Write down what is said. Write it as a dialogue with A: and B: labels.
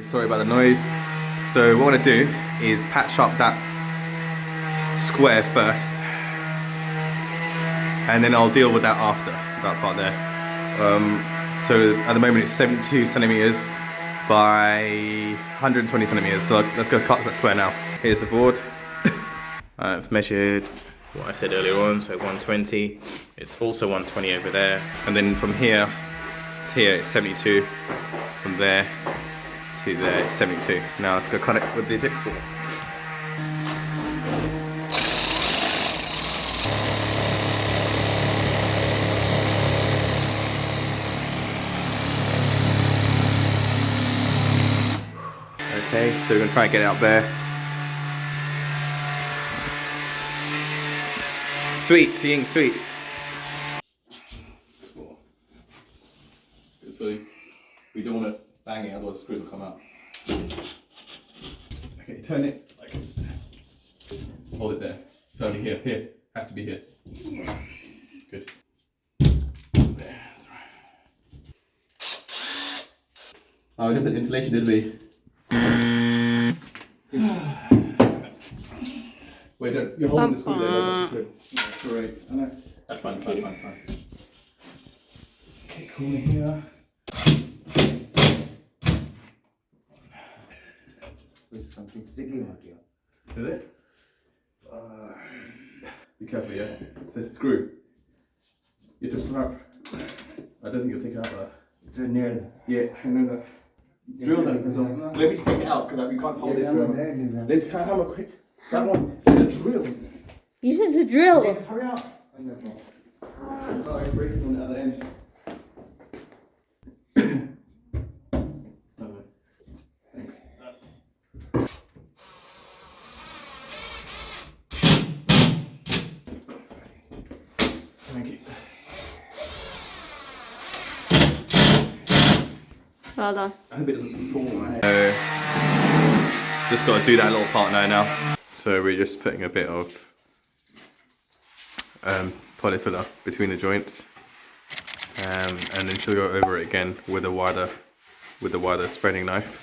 A: Sorry about the noise. So what I want to do is patch up that square first, and then I'll deal with that after, that part there. So at the moment it's 72 centimeters by 120 centimeters. So let's go cut that square now. Here's the board. I've measured what I said earlier on, so 120. It's also 120 over there, and then from here to here it's 72. From there to there it's 72. Now let's go cut it with the jigsaw. Okay, so we're gonna try and get it out there. Sweets, eating sweets. So we don't want to bang it, otherwise the screws will come out. Okay, turn it like it's. Hold it there. Firmly here. Here. Has to be here. Good. There, that's right. Oh, we didn't put the insulation, did we? Wait, no, you're holding the screw there, don't touch the screw. Alright, I know. That's fine, fine. Okay, cool in here.
B: There's something sticky out here.
A: Is it? Be careful, yeah? The screw. You have to grab. I don't think you'll take it out there.
B: It's a nail.
A: Yeah, I know that. Drill that as well. Let me just take it out because we can't hold this forever. Let's hammer quick. That one. It's a drill.
C: You said it's a drill.
A: Yeah, hurry up. I know. Oh, I'm breaking on the other end. No, thanks. Thank you.
C: Well done.
A: I hope it doesn't fall right. Just got to do that little part now. So we're just putting a bit of polyfiller between the joints, and then she'll go over it again with a wider spreading knife.